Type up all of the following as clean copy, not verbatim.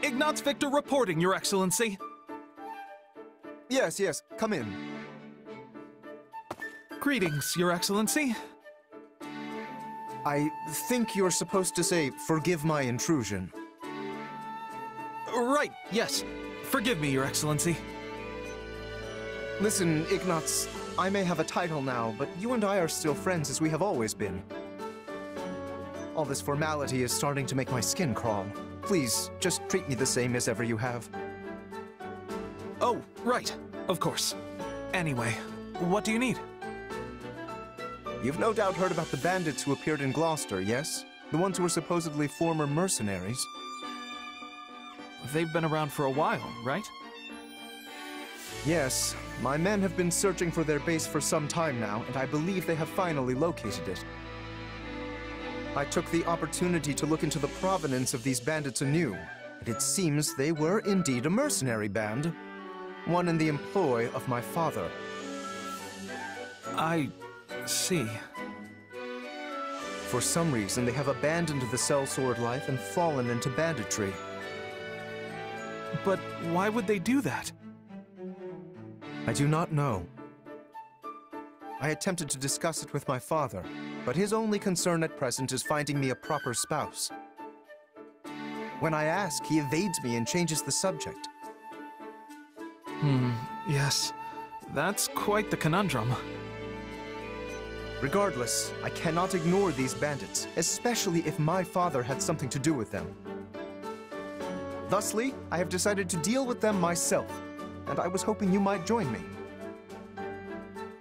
Ignatz Victor reporting, Your Excellency. Yes, yes, come in. Greetings, Your Excellency. I think you're supposed to say, forgive my intrusion. Right, yes. Forgive me, Your Excellency. Listen, Ignatz, I may have a title now, but you and I are still friends as we have always been. All this formality is starting to make my skin crawl. Please, just treat me the same as ever you have. Oh, right. Of course. Anyway, what do you need? You've no doubt heard about the bandits who appeared in Gloucester, yes? The ones who were supposedly former mercenaries. They've been around for a while, right? Yes. My men have been searching for their base for some time now, and I believe they have finally located it. I took the opportunity to look into the provenance of these bandits anew, and it seems they were indeed a mercenary band. One in the employ of my father. I see. For some reason, they have abandoned the sellsword life and fallen into banditry. But why would they do that? I do not know. I attempted to discuss it with my father, but his only concern at present is finding me a proper spouse. When I ask, he evades me and changes the subject. Yes. That's quite the conundrum. Regardless, I cannot ignore these bandits, especially if my father had something to do with them. Thusly, I have decided to deal with them myself, and I was hoping you might join me.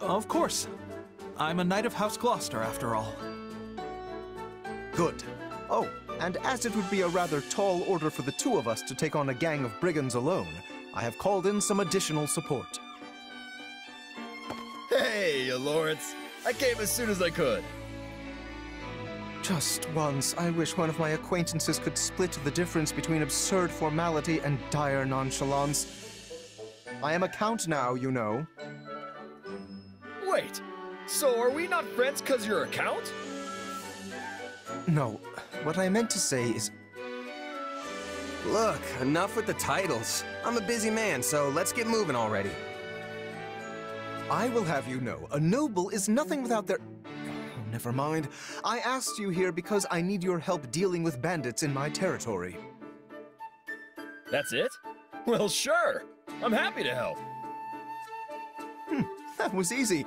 Of course. I'm a knight of House Gloucester, after all. Good. Oh, and as it would be a rather tall order for the two of us to take on a gang of brigands alone, I have called in some additional support. Hey, Lawrence. I came as soon as I could. Just once, I wish one of my acquaintances could split the difference between absurd formality and dire nonchalance. I am a count now, you know. Wait, so are we not friends because you're a count? No, what I meant to say is... Look, enough with the titles. I'm a busy man, so let's get moving already. I will have you know, a noble is nothing without their... Oh, never mind. I asked you here because I need your help dealing with bandits in my territory. That's it? Well, sure. I'm happy to help. That was easy.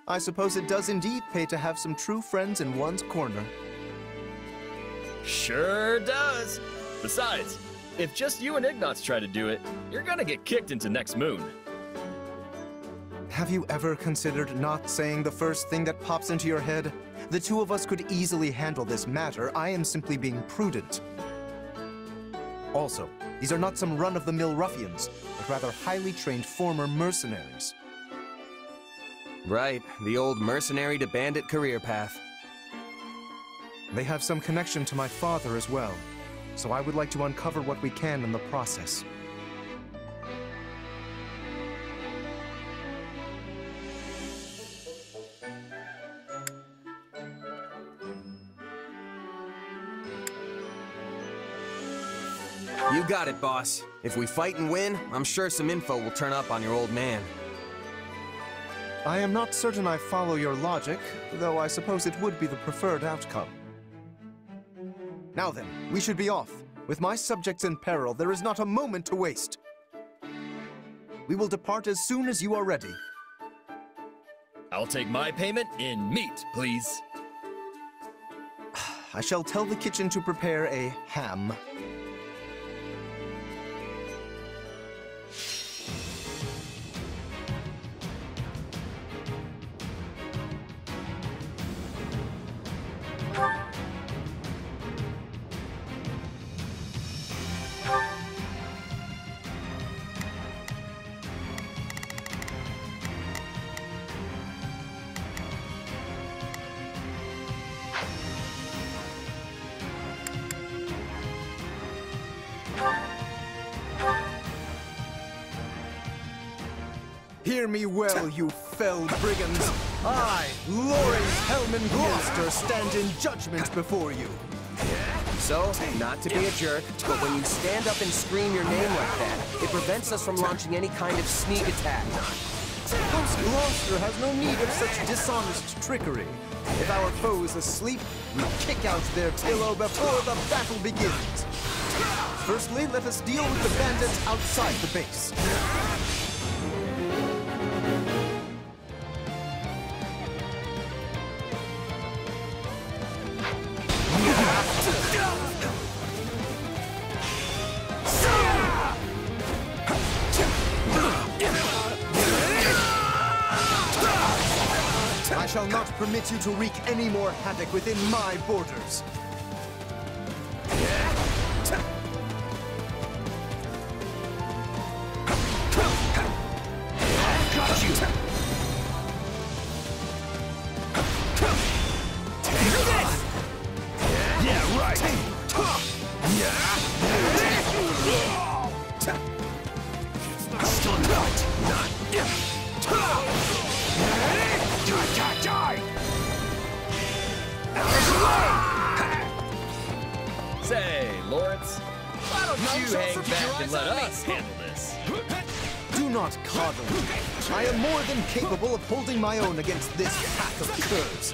I suppose it does indeed pay to have some true friends in one's corner. Sure does. Besides, if just you and Ignatz try to do it, you're gonna get kicked into next moon. Have you ever considered not saying the first thing that pops into your head? The two of us could easily handle this matter. I am simply being prudent. Also, these are not some run-of-the-mill ruffians, but rather highly trained former mercenaries. Right, the old mercenary to bandit career path. They have some connection to my father as well, so I would like to uncover what we can in the process. You got it, boss. If we fight and win, I'm sure some info will turn up on your old man. I am not certain I follow your logic, though I suppose it would be the preferred outcome. Now then, we should be off. With my subjects in peril, there is not a moment to waste. We will depart as soon as you are ready. I'll take my payment in meat, please. I shall tell the kitchen to prepare a ham. Hear me well, you fell brigands. I, Lawrence Helman Gloucester, stand in judgment before you. So, not to be a jerk, but when you stand up and scream your name like that, it prevents us from launching any kind of sneak attack. Host Gloucester has no need of such dishonest trickery. If our foe is asleep, we kick out their pillow before the battle begins. Firstly, let us deal with the bandits outside the base. I shall not permit you to wreak any more havoc within my borders. Got you! Take this! Yeah, right! Still not yet! Die! Say, Lawrence, why don't you hang back and let us handle this? Do not coddle me. I am more than capable of holding my own against this pack of curs.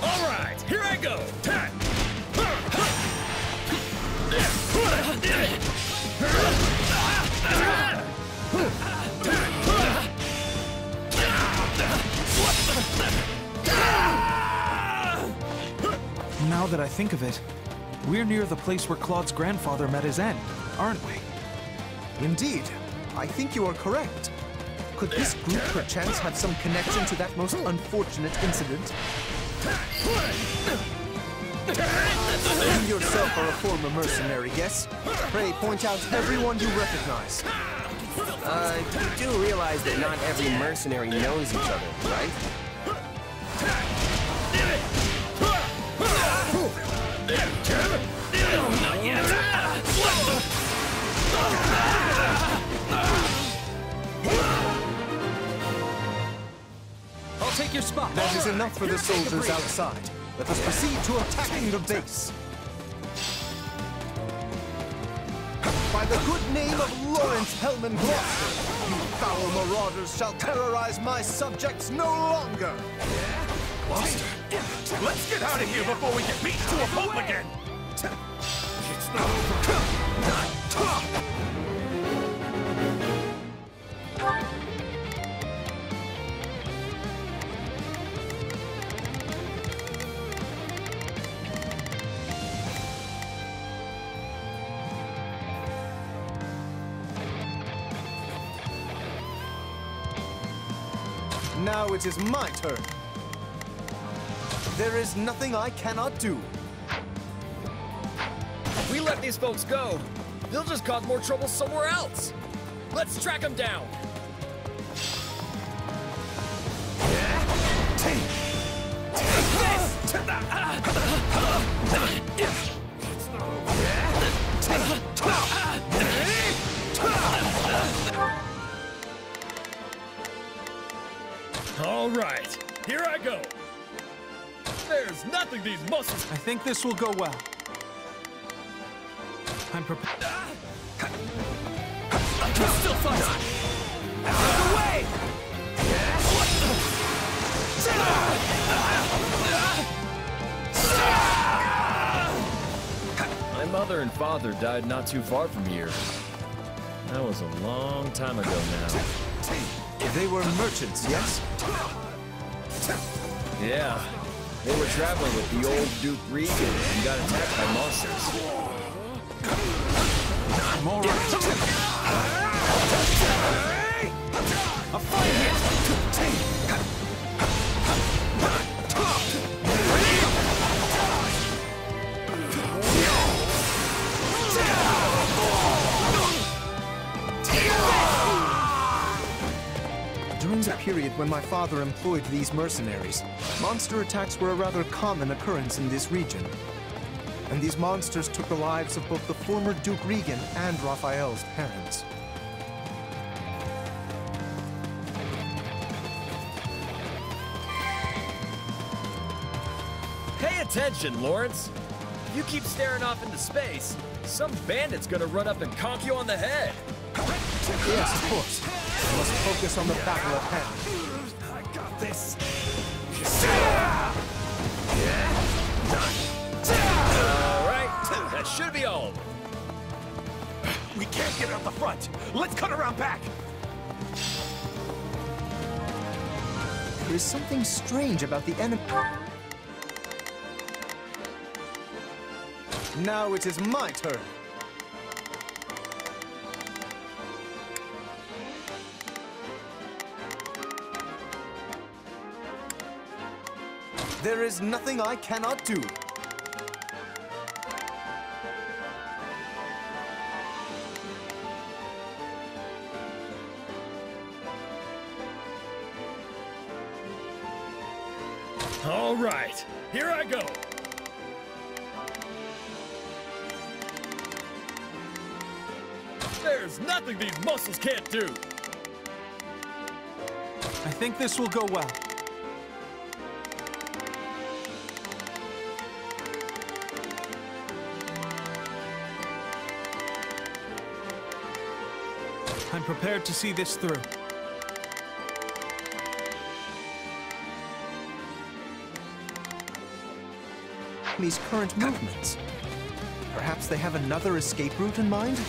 All right, here I go. Now that I think of it, we're near the place where Claude's grandfather met his end, aren't we? Indeed, I think you are correct. Could this group perchance have some connection to that most unfortunate incident? You yourself are a former mercenary, yes? Pray point out everyone you recognize. You do realize that not every mercenary knows each other, right? Not yet. I'll take your spot. That is enough for the soldiers outside. Let us proceed to attacking the base. By the good name of Lawrence Hellman Gloucester, you foul marauders shall terrorize my subjects no longer! Gloucester, let's get out of here before we get beat to a pulp again! It's not over. Now it is my turn. There is nothing I cannot do. If we let these folks go, they'll just cause more trouble somewhere else. Let's track them down. Take this to the... All right, here I go. There's nothing these muscles... I think this will go well. I'm prepared. I can still fight. Out of the way! My mother and father died not too far from here. That was a long time ago now. They were merchants, yes? Yeah, they were traveling with the old Duke Regan and got attacked by monsters. I'm all right. A fight here! period when my father employed these mercenaries. Monster attacks were a rather common occurrence in this region. And these monsters took the lives of both the former Duke Regan and Raphael's parents. Pay attention, Lawrence. If you keep staring off into space, some bandit's gonna run up and conk you on the head. Yes, of course. I must focus on the battle at hand. I got this. Alright, that should be all of them. We can't get out the front. Let's cut around back. There is something strange about the enemy. Now it is my turn. There is nothing I cannot do. All right, here I go. There's nothing these muscles can't do. I think this will go well. I'm prepared to see this through. These current movements. Perhaps they have another escape route in mind?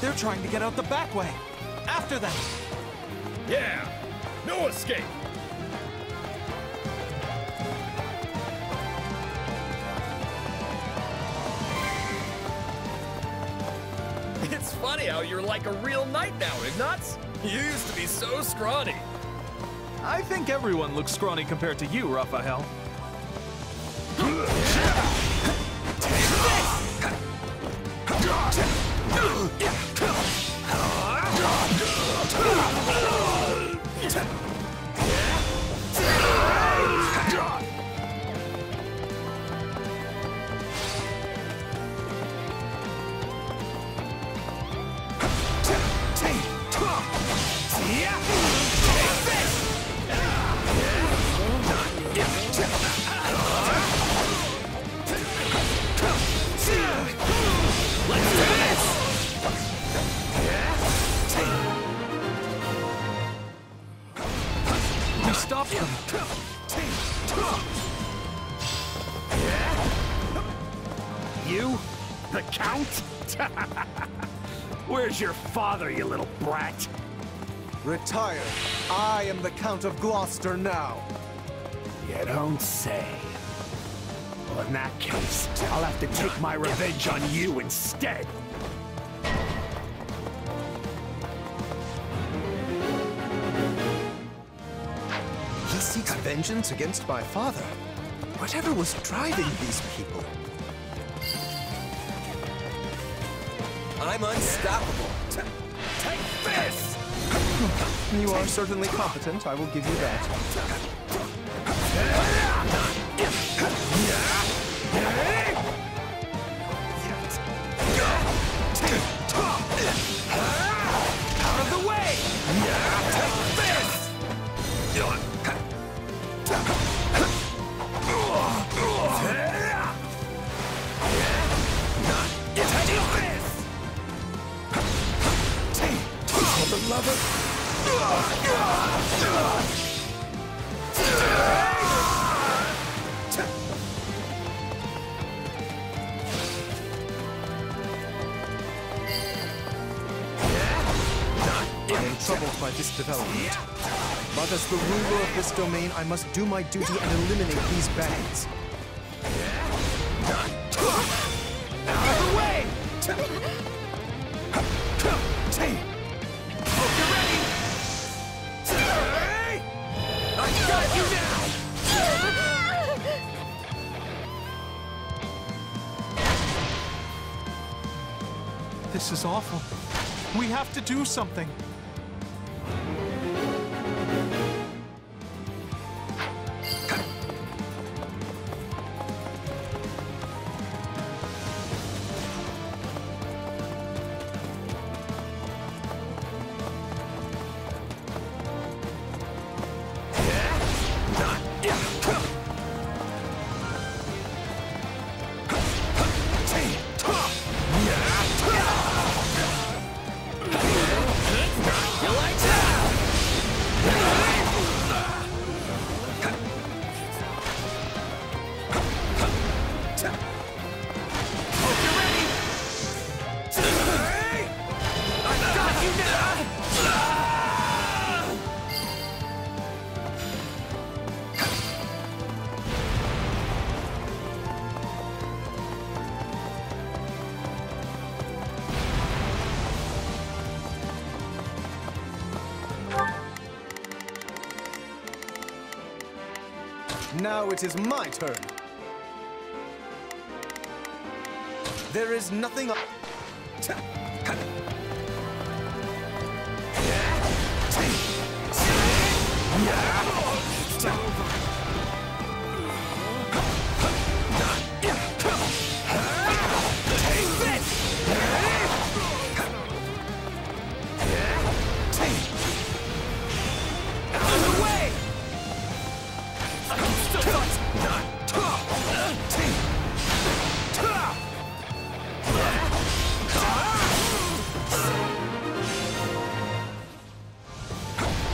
They're trying to get out the back way. After them. Yeah, no escape. It's funny how you're like a real knight now, Ignatz. You used to be so scrawny. I think everyone looks scrawny compared to you, Raphael. We stopped them. You? The Count? Where's your father, you little brat? Retire. I am the Count of Gloucester now. You don't say. Well, in that case, I'll have to take my revenge on you instead. He seeks vengeance against my father. Whatever was driving these people? I'm unstoppable. Take this! You are certainly competent, I will give you that. Out of the way! Take this! Take this! the love of... I am troubled by this development. But as the ruler of this domain, I must do my duty and eliminate these bands. Out of the way! Hope you're ready! I got you now! This is awful. We have to do something. Now it is my turn. There is nothing...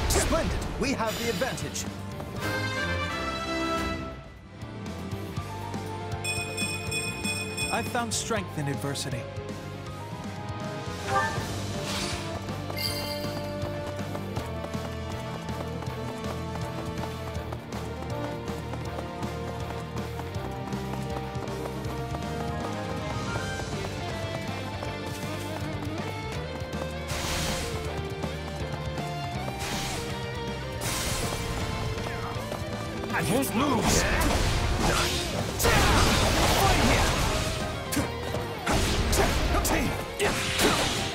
Splendid! We have the advantage. I've found strength in adversity. I won't lose!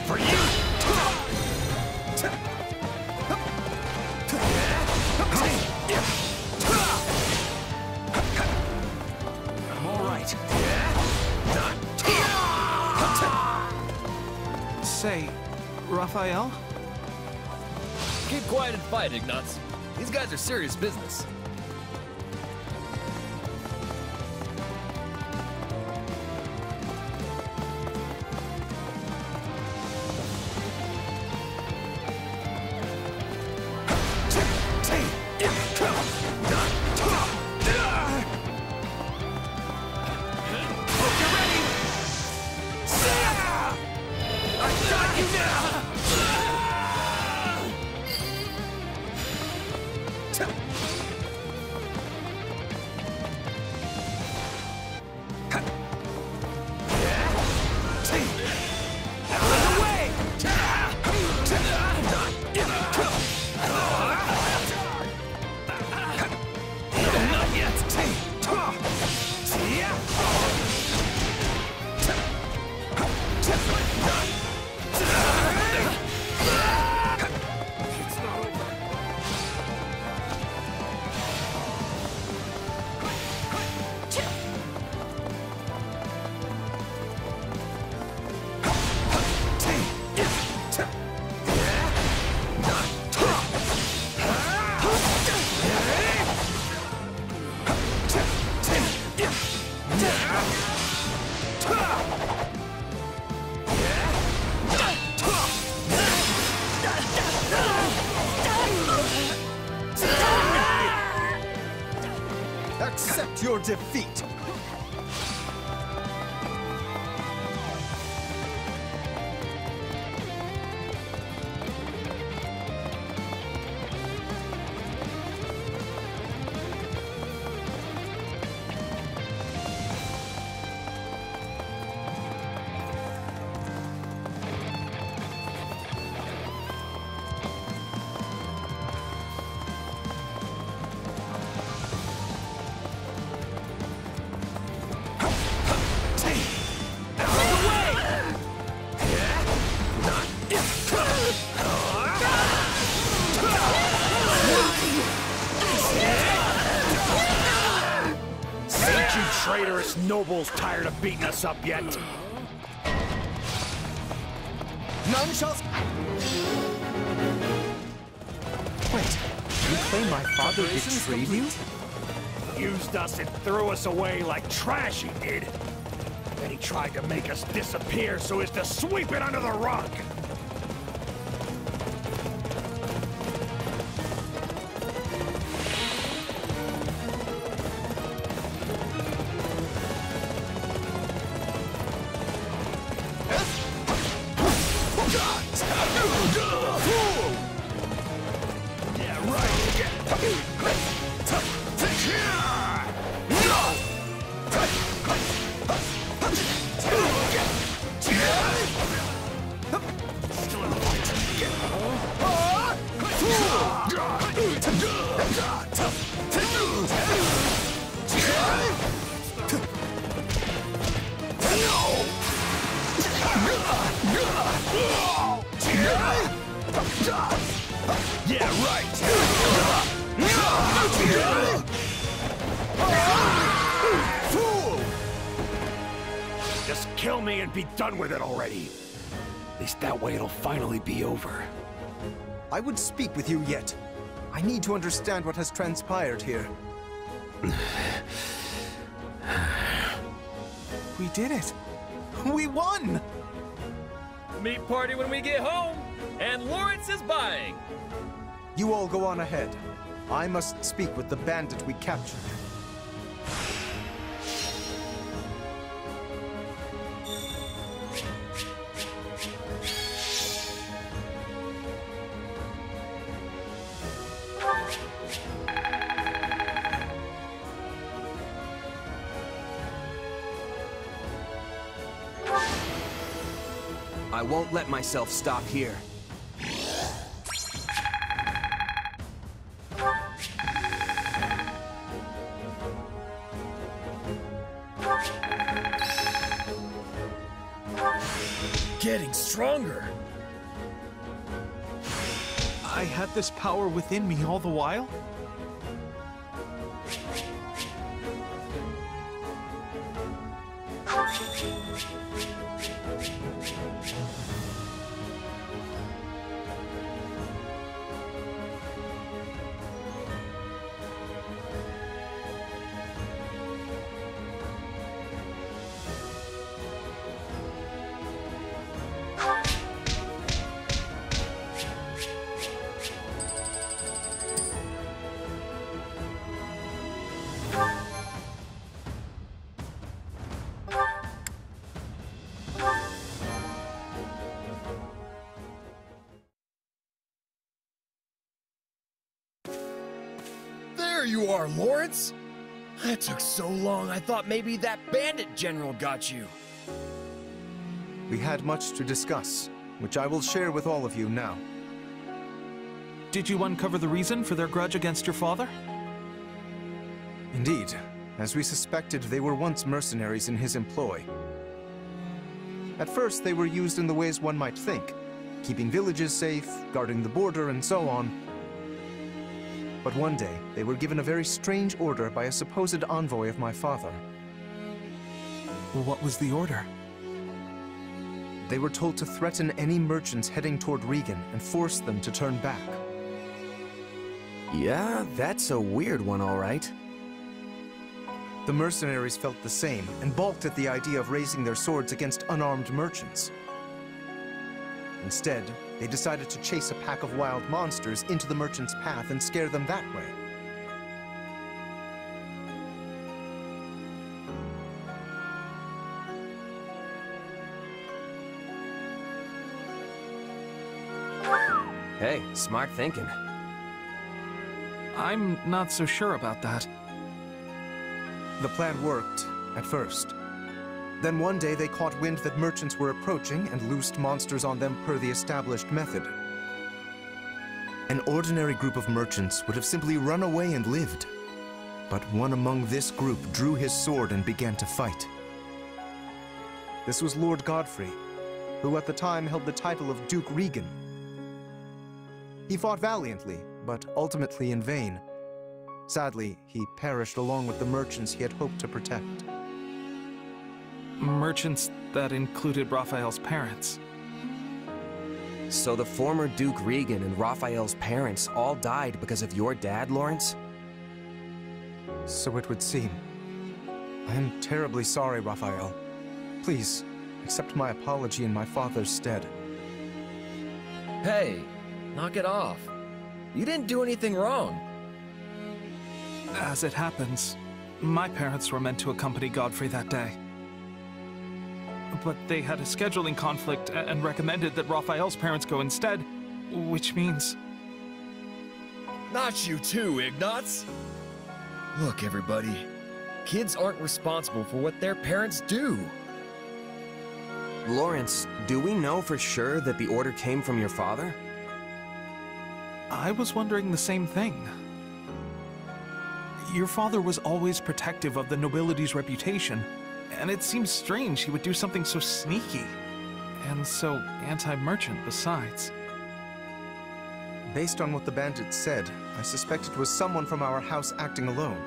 For you! I'm all right. Say, Raphael? Keep quiet and fight, Ignatz. These guys are serious business. await your defeat! Traitorous nobles tired of beating us up yet? None shall... Wait, you claim my father betrayed you? Used us and threw us away like trash, he did. Then he tried to make us disappear so as to sweep it under the rug. Yeah, right! Fool! Just kill me and be done with it already. At least that way it'll finally be over. I would speak with you yet. I need to understand what has transpired here. We did it! We won! Meet Party when we get home, and Lawrence is buying. You all go on ahead. I must speak with the bandit we captured. I won't let myself stop here. Getting stronger. I had this power within me all the while? There you are, Lawrence! That took so long, I thought maybe that bandit general got you. We had much to discuss, which I will share with all of you now. Did you uncover the reason for their grudge against your father? Indeed. As we suspected, they were once mercenaries in his employ. At first, they were used in the ways one might think, keeping villages safe, guarding the border, and so on. But one day, they were given a very strange order by a supposed envoy of my father. Well, what was the order? They were told to threaten any merchants heading toward Regan and force them to turn back. Yeah, that's a weird one, all right. The mercenaries felt the same and balked at the idea of raising their swords against unarmed merchants. Instead, they decided to chase a pack of wild monsters into the merchants' path and scare them that way. Hey, smart thinking. I'm not so sure about that. The plan worked, at first. Then one day they caught wind that merchants were approaching and loosed monsters on them per the established method. An ordinary group of merchants would have simply run away and lived. But one among this group drew his sword and began to fight. This was Lord Godfrey, who at the time held the title of Duke Regan. He fought valiantly, but ultimately in vain. Sadly, he perished along with the merchants he had hoped to protect. Merchants that included Raphael's parents. So the former Duke Regan and Raphael's parents all died because of your dad, Lawrence? So it would seem. I am terribly sorry, Raphael. Please, accept my apology in my father's stead. Hey, knock it off. You didn't do anything wrong. As it happens, my parents were meant to accompany Godfrey that day. But they had a scheduling conflict and recommended that Raphael's parents go instead, which means... Not you too, Ignatz. Look, everybody. Kids aren't responsible for what their parents do. Lawrence, do we know for sure that the order came from your father? I was wondering the same thing. Your father was always protective of the nobility's reputation, and it seems strange he would do something so sneaky, and so anti-merchant besides. Based on what the bandits said, I suspect it was someone from our house acting alone.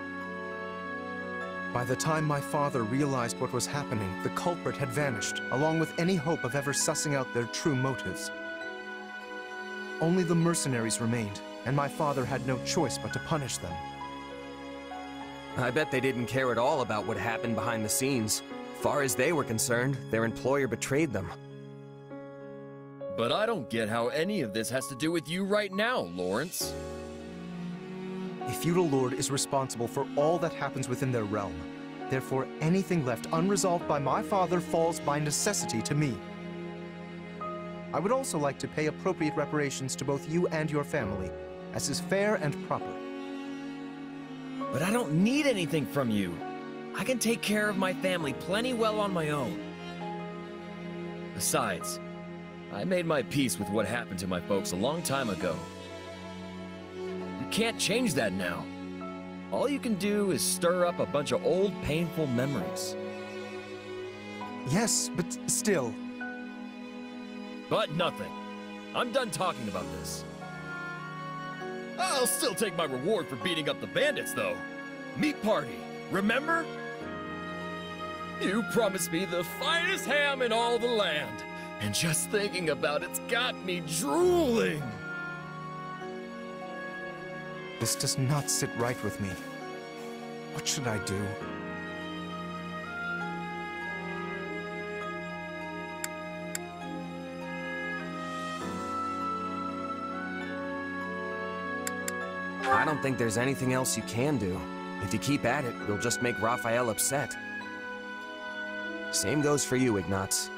By the time my father realized what was happening, the culprit had vanished, along with any hope of ever sussing out their true motives. Only the mercenaries remained, and my father had no choice but to punish them. I bet they didn't care at all about what happened behind the scenes. Far as they were concerned, their employer betrayed them. But I don't get how any of this has to do with you right now, Lawrence. A feudal lord is responsible for all that happens within their realm. Therefore, anything left unresolved by my father falls by necessity to me. I would also like to pay appropriate reparations to both you and your family, as is fair and proper. But I don't need anything from you. I can take care of my family plenty well on my own. Besides, I made my peace with what happened to my folks a long time ago. You can't change that now. All you can do is stir up a bunch of old, painful memories. Yes, but still. But nothing. I'm done talking about this. I'll still take my reward for beating up the bandits, though. Meat party, remember? You promised me the finest ham in all the land, and just thinking about it's got me drooling. This does not sit right with me. What should I do? I don't think there's anything else you can do. If you keep at it, you'll just make Raphael upset. Same goes for you, Ignatz.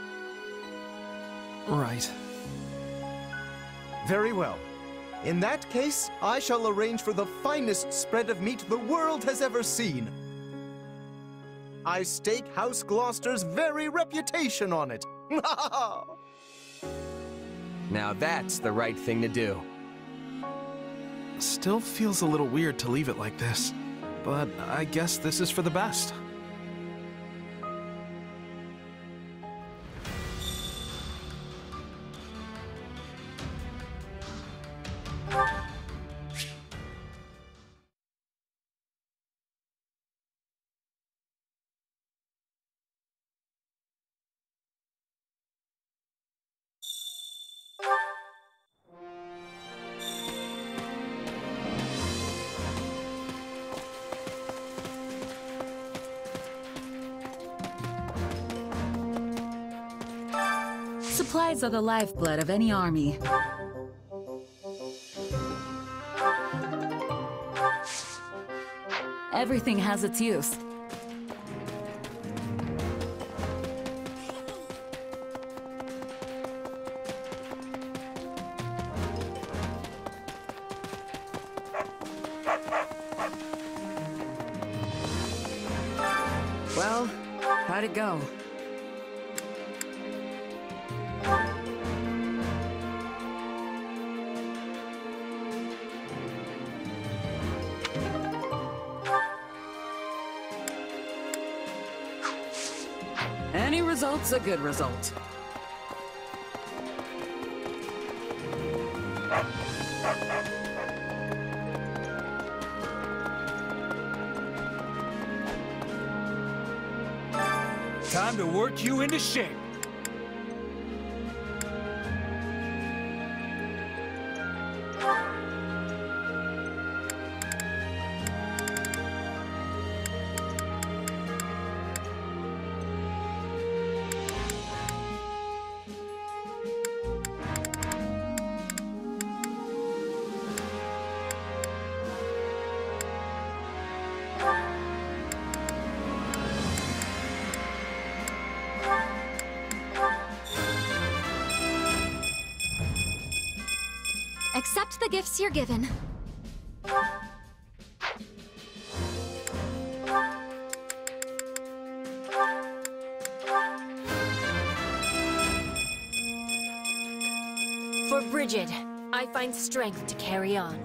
Right. Very well. In that case, I shall arrange for the finest spread of meat the world has ever seen. I stake House Gloucester's very reputation on it. Now that's the right thing to do. Still feels a little weird to leave it like this, but I guess this is for the best. Supplies are the lifeblood of any army. Everything has its use. Well, how'd it go? Any result's a good result. Time to work you into shape. Accept the gifts you're given. For Bridget, I find strength to carry on.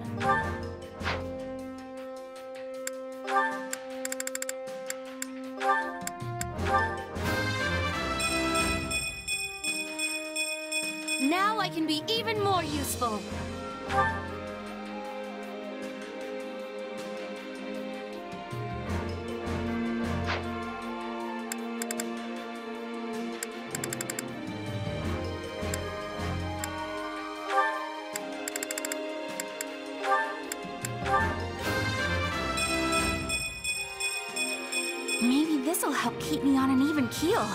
Now I can be even more useful. Maybe this'll help keep me on an even keel.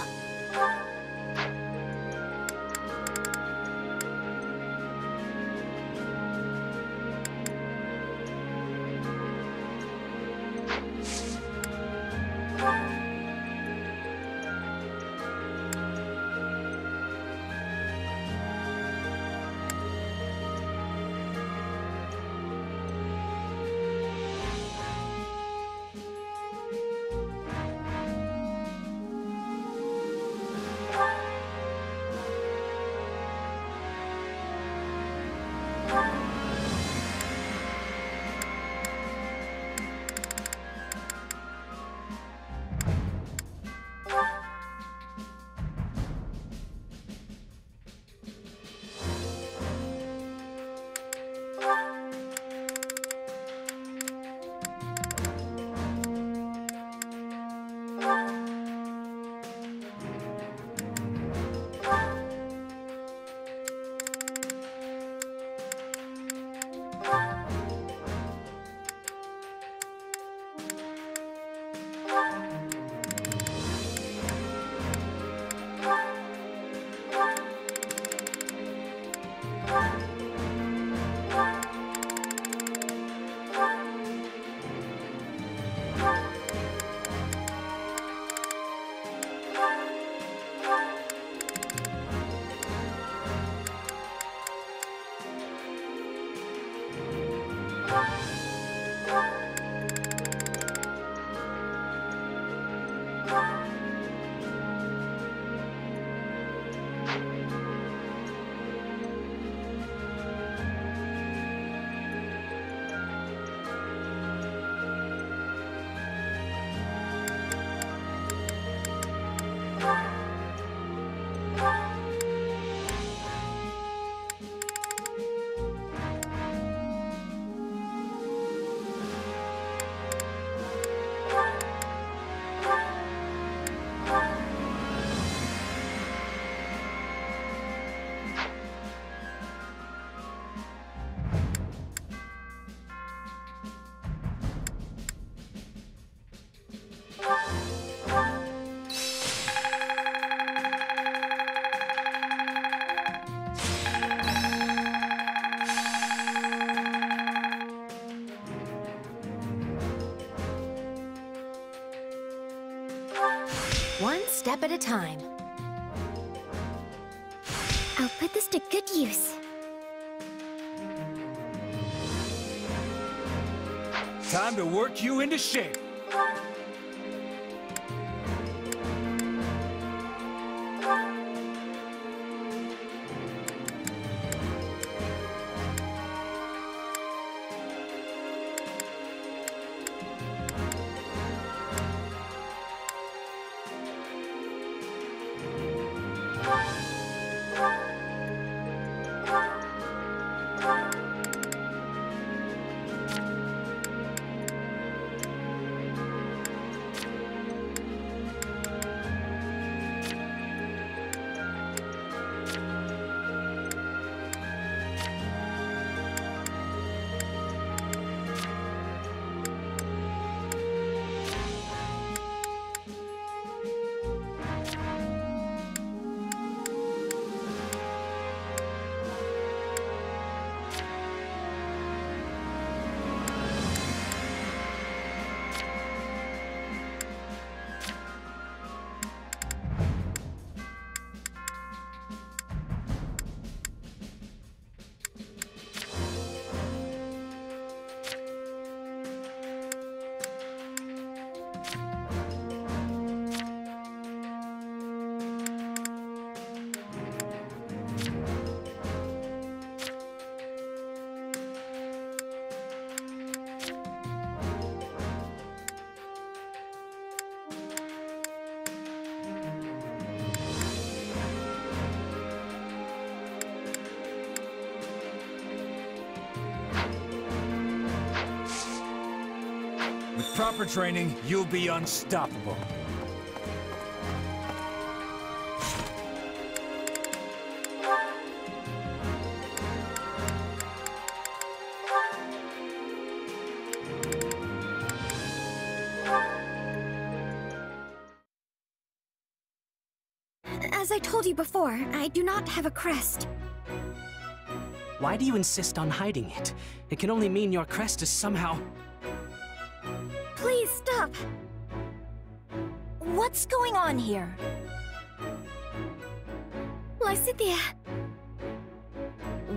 One step at a time. I'll put this to good use. Time to work you into shape. proper training, you'll be unstoppable. As I told you before, I do not have a crest. Why do you insist on hiding it? It can only mean your crest is somehow... Please stop! What's going on here? Lysithea.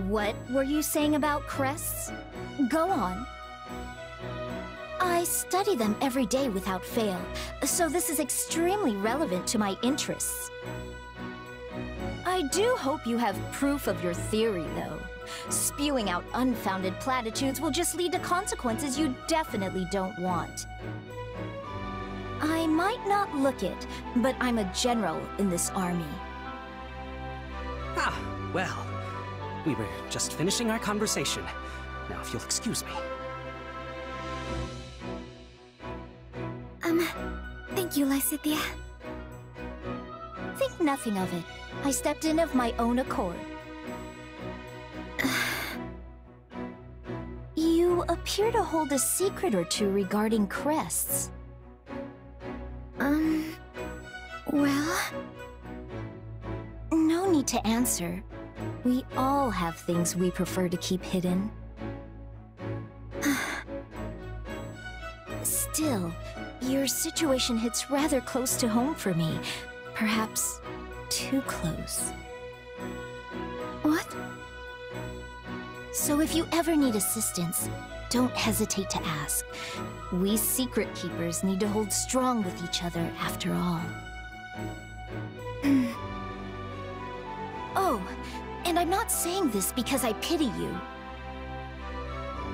What were you saying about crests? Go on. I study them every day without fail, so this is extremely relevant to my interests. I do hope you have proof of your theory, though. Spewing out unfounded platitudes will just lead to consequences you definitely don't want. I might not look it, but I'm a general in this army. Ah, well, we were just finishing our conversation. Now, if you'll excuse me. Thank you, Lysithea. Think nothing of it. I stepped in of my own accord. You appear to hold a secret or two regarding crests. Well... No need to answer. We all have things we prefer to keep hidden. Still, your situation hits rather close to home for me. Perhaps too close. What? So if you ever need assistance, don't hesitate to ask. We secret keepers need to hold strong with each other after all. Oh, and I'm not saying this because I pity you.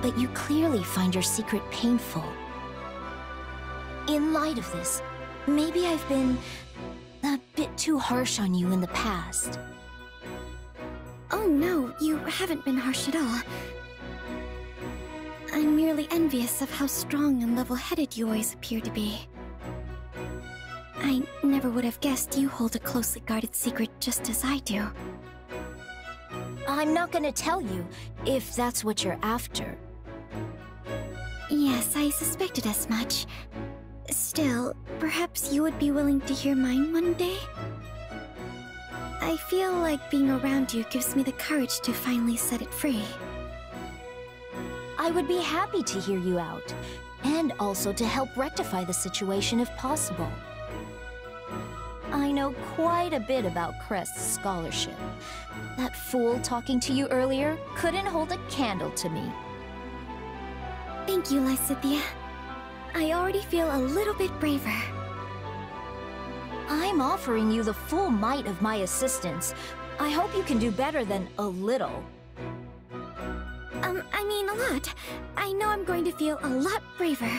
But you clearly find your secret painful. In light of this, maybe I've been a bit too harsh on you in the past. Oh no, you haven't been harsh at all. I'm merely envious of how strong and level-headed you always appear to be. I never would have guessed you hold a closely guarded secret just as I do. I'm not gonna tell you, if that's what you're after. Yes, I suspected as much. Still, perhaps you would be willing to hear mine one day? I feel like being around you gives me the courage to finally set it free. I would be happy to hear you out, and also to help rectify the situation if possible. I know quite a bit about Crest's scholarship. That fool talking to you earlier couldn't hold a candle to me. Thank you, Lysithea. I already feel a little bit braver. I'm offering you the full might of my assistance. I hope you can do better than a little. I mean a lot. I know I'm going to feel a lot braver.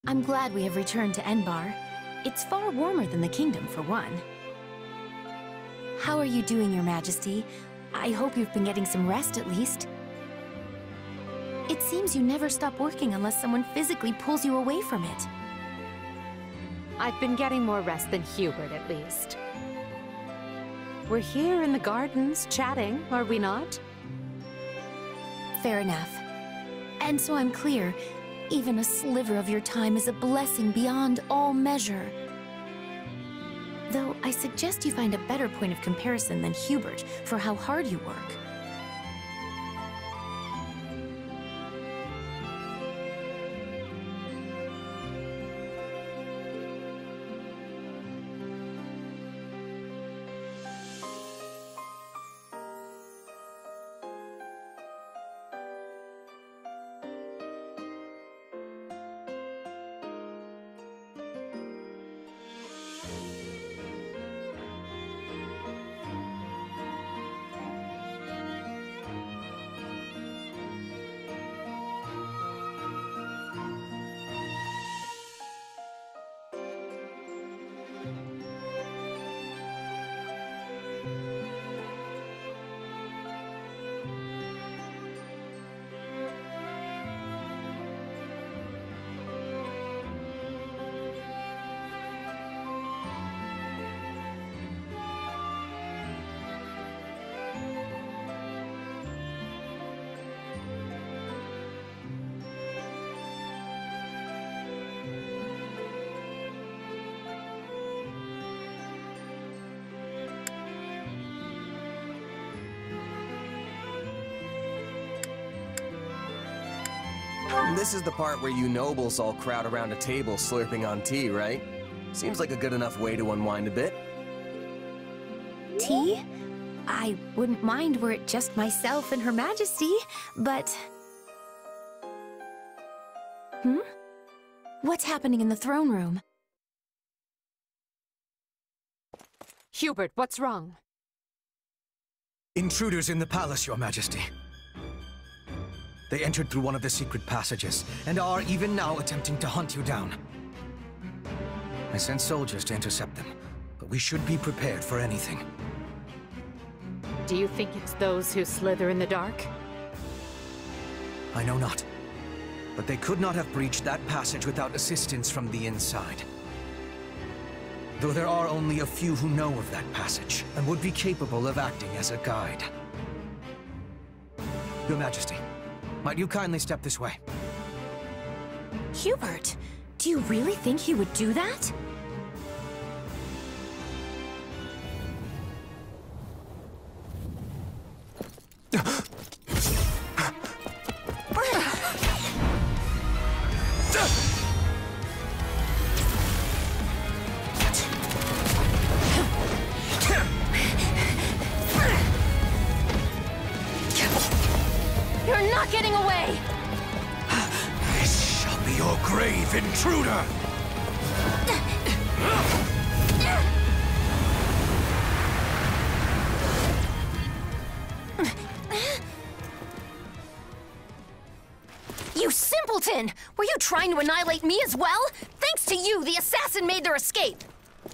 I'm glad we have returned to Enbar. It's far warmer than the kingdom, for one. How are you doing, Your Majesty? I hope you've been getting some rest, at least. It seems you never stop working unless someone physically pulls you away from it. I've been getting more rest than Hubert, at least. We're here in the gardens, chatting, are we not? Fair enough. And so I'm clear, even a sliver of your time is a blessing beyond all measure. Though I suggest you find a better point of comparison than Hubert for how hard you work. This is the part where you nobles all crowd around a table slurping on tea, right? Seems like a good enough way to unwind a bit. Tea? I wouldn't mind were it just myself and Her Majesty, but... What's happening in the throne room? Hubert, what's wrong? Intruders in the palace, Your Majesty. They entered through one of the secret passages, and are even now attempting to hunt you down. I sent soldiers to intercept them, but we should be prepared for anything. Do you think it's those who slither in the dark? I know not. But they could not have breached that passage without assistance from the inside. Though there are only a few who know of that passage, and would be capable of acting as a guide. Your Majesty, might you kindly step this way? Hubert, do you really think he would do that? You're not getting away! This shall be your grave, intruder! You simpleton! Were you trying to annihilate me as well? Thanks to you, the assassin made their escape!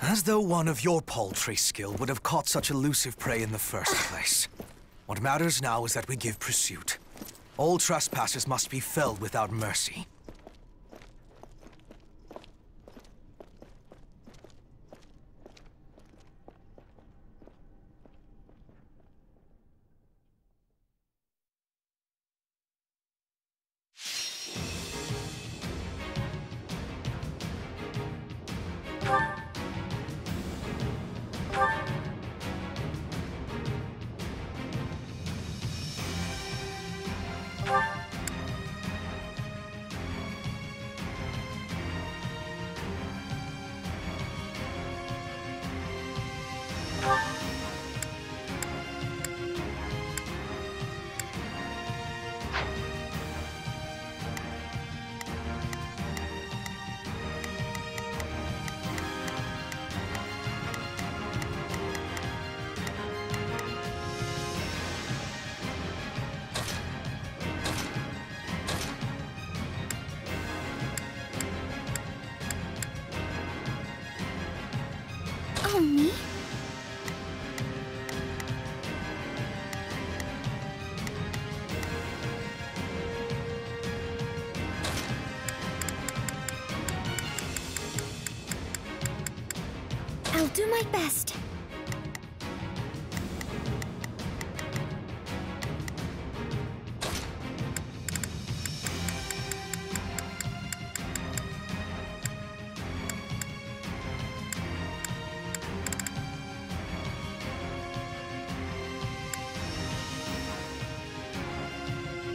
As though one of your paltry skill would have caught such elusive prey in the first place. What matters now is that we give pursuit. All trespassers must be felled without mercy. do my best.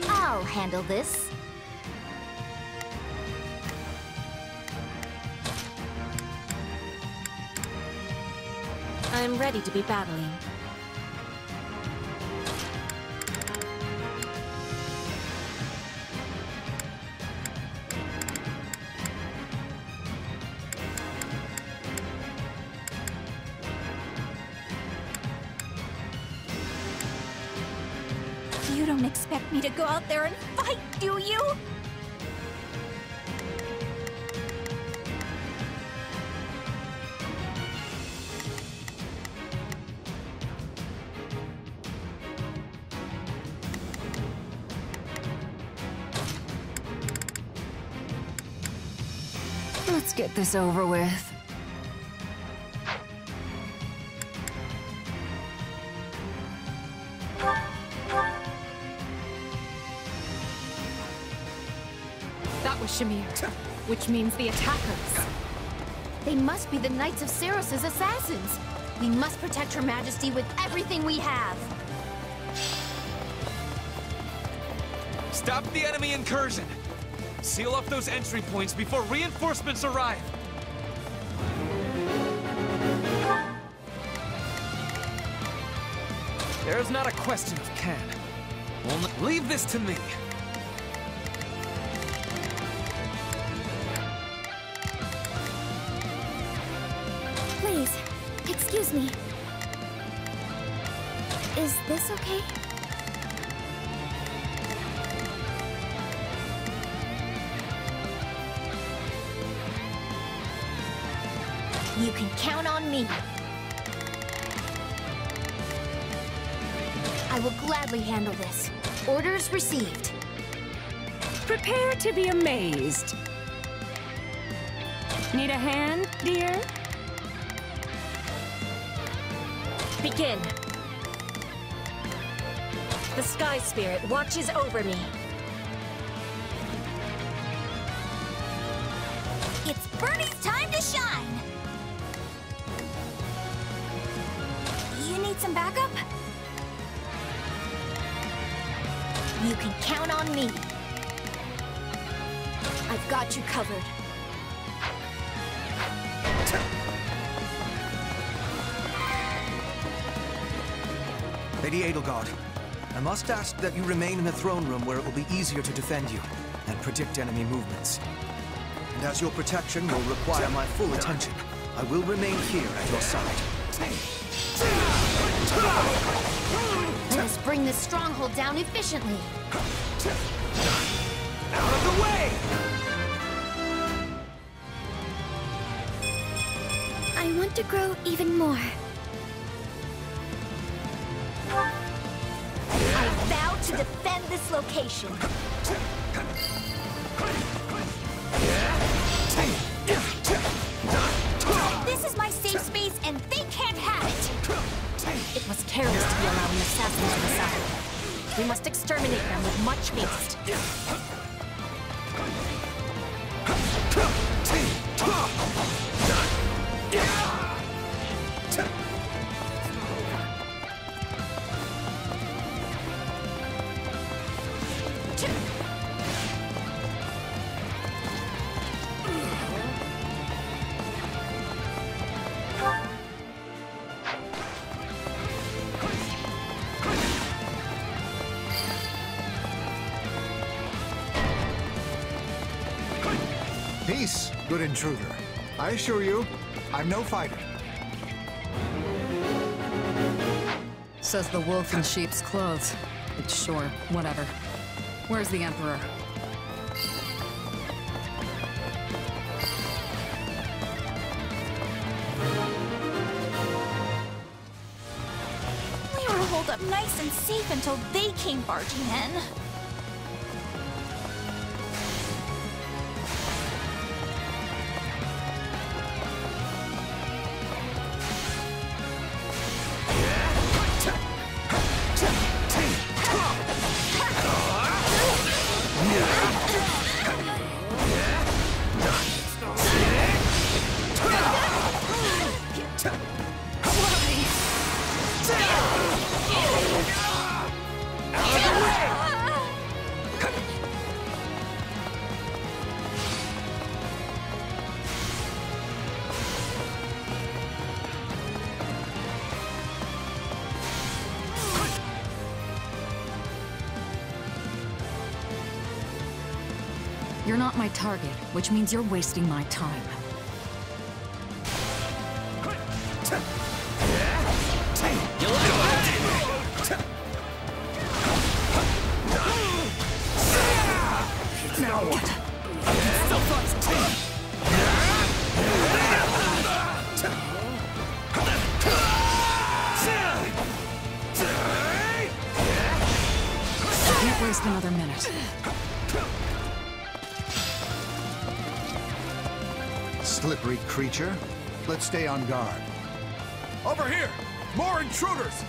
I'll handle this. I'm ready to be battling. You don't expect me to go out there and fight, do you? Let's get this over with. That was Shamir, which means the attackers. They must be the Knights of Ceros's assassins. We must protect Her Majesty with everything we have. Stop the enemy incursion! Seal off those entry points before reinforcements arrive! There's not a question of can. Leave this to me! Please, excuse me. Is this okay? You can count on me. I will gladly handle this. Orders received. Prepare to be amazed. Need a hand, dear? Begin. The Sky Spirit watches over me. It's Bernie's time to shine! You need some backup? You can count on me. I've got you covered. Lady Edelgard, I must ask that you remain in the throne room where it will be easier to defend you and predict enemy movements. And as your protection will require my full attention, I will remain here at your side. Let us bring this stronghold down efficiently. Out of the way! I want to grow even more. I vow to defend this location. This is my safe space and they can't have it! It was careless to be allowing assassins to the side. We must exterminate them with much haste. Peace, good intruder. I assure you, I'm no fighter. Says the wolf in sheep's clothes. Sure, whatever. Where's the Emperor? We were holed up nice and safe until they came barging in. You're not my target, which means you're wasting my time. Now what? Still thoughts. Can't waste another minute. Slippery creature. Let's stay on guard. Over here! More intruders!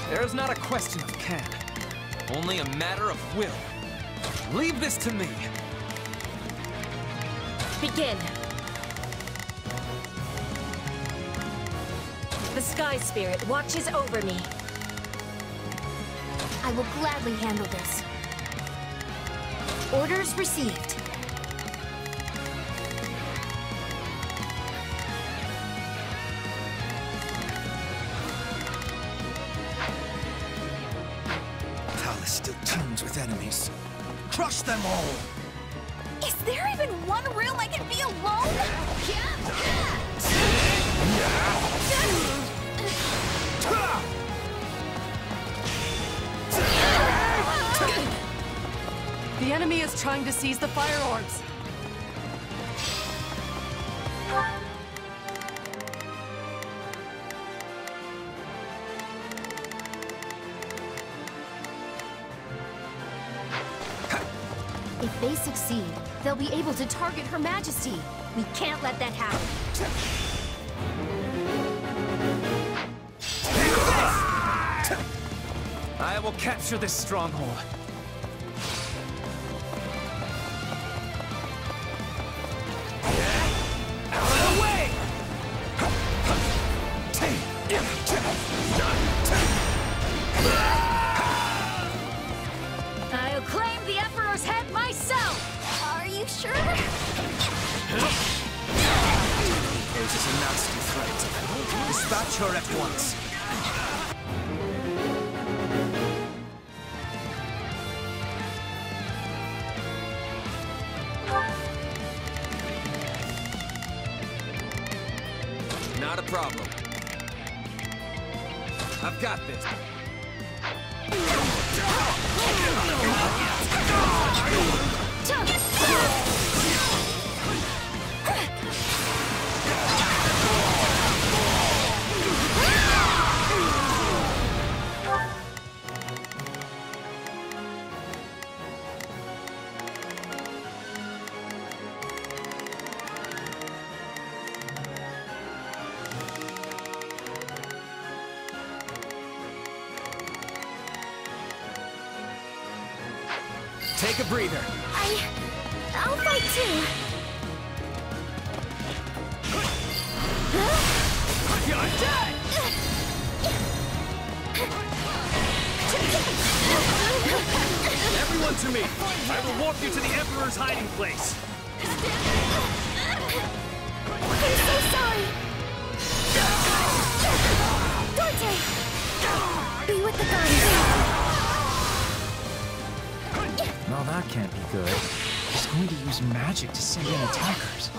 There's not a question of can, only a matter of will. Leave this to me. Begin. The Sky Spirit watches over me. I will gladly handle this. Orders received. Palace still teems with enemies. Crush them all! Is there even one room I can be alone? The enemy is trying to seize the fire orbs. If they succeed, they'll be able to target Her Majesty. We can't let that happen. I will capture this stronghold. Out of the way! I'll claim the Emperor's head myself! Are you sure? Poses a nasty threat. Dispatch her at once. Not a problem. I've got this. Take a breather. I'll fight too. You're dead! Everyone to me! I will walk you to the Emperor's hiding place. I'm so sorry. Dante! Be with the goddess. Well, that can't be good. He's going to use magic to send in attackers.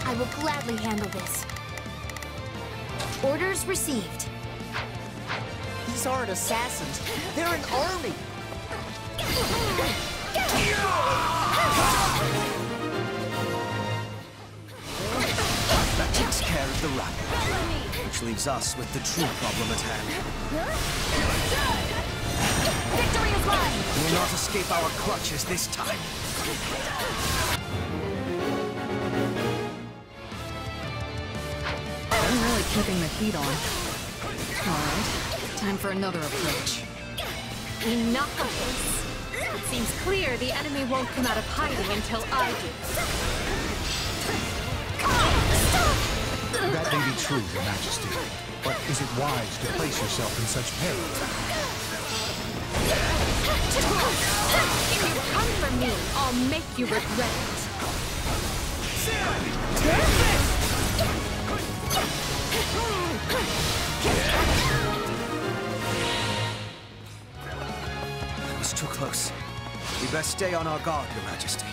I will gladly handle this. Orders received. These aren't assassins. They're an army. That takes care of the rabbit, which leaves us with the true problem at hand. Victory is mine! We will not escape our clutches this time. keeping the heat on. Alright, time for another approach. Enough of this. It seems clear the enemy won't come out of hiding until I do. That may be true, Your Majesty, but is it wise to place yourself in such peril? If you come for me, I'll make you regret it. That was too close. We best stay on our guard, Your Majesty.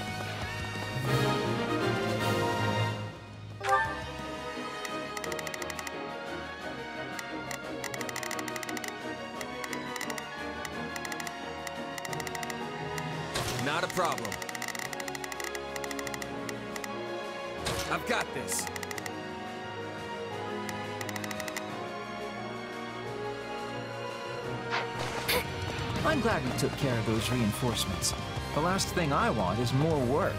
Not a problem. I've got this. I'm glad we took care of those reinforcements. The last thing I want is more work.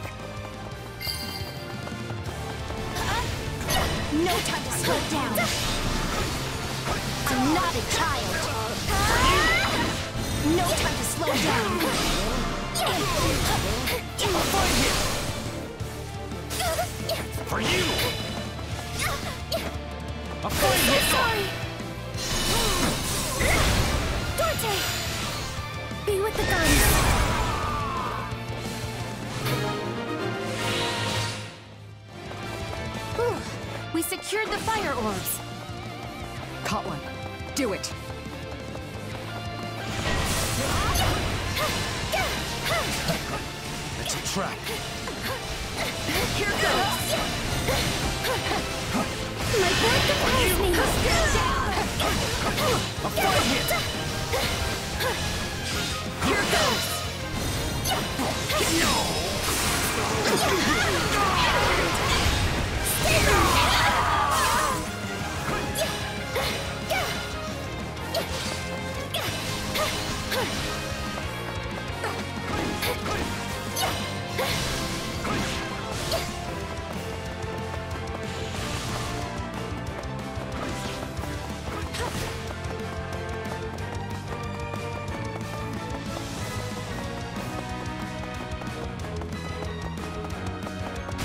No time to slow down. I'm not a child. No time to slow down. For you! I'm so sorry. Dante! Be with the guns. We secured the fire orbs. Caught one. Do it. It's a trap. Here goes. My bird defies me. A fire hit! Here goes. No!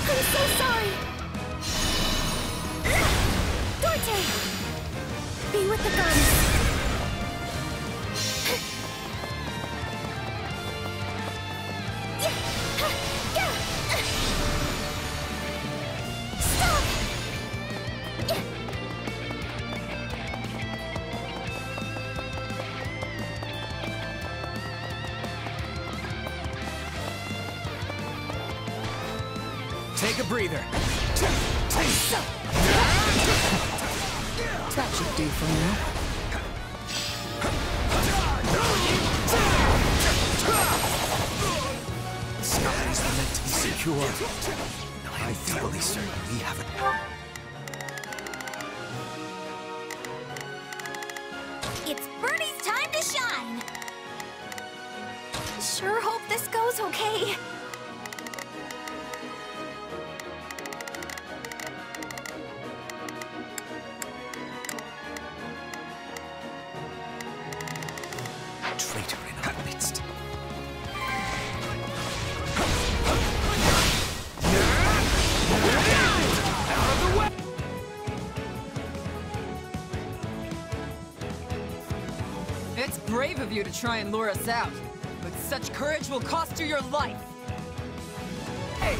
I'm so sorry. Dante! Be with the guns. Stop! Take a breather. That should do for now. The skies were meant to be secure. I'm doubly certain we haven't. It's Bernie's time to shine! Sure hope this goes okay. Traitor in our midst. It's brave of you to try and lure us out, but such courage will cost you your life. Hey!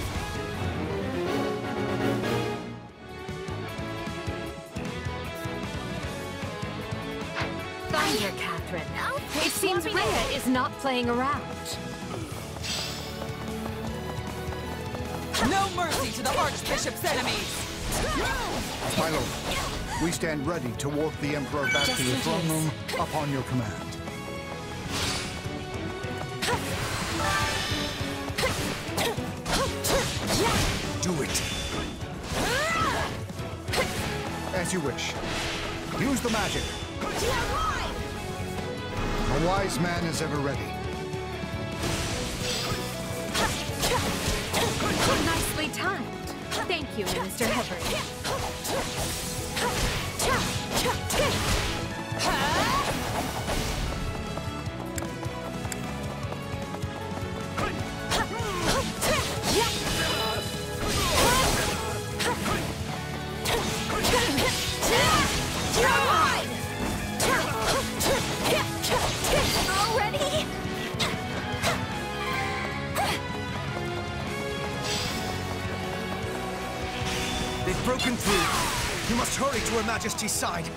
Thunder, Catherine. It seems Rhea is not playing around. No mercy to the Archbishop's enemies! My lord, we stand ready to warp the Emperor back to the throne room upon your command. Do it. As you wish. Use the magic. A wise man is ever ready. Nicely timed. Thank you, Minister Hevery. broken through. You must hurry to Her Majesty's side.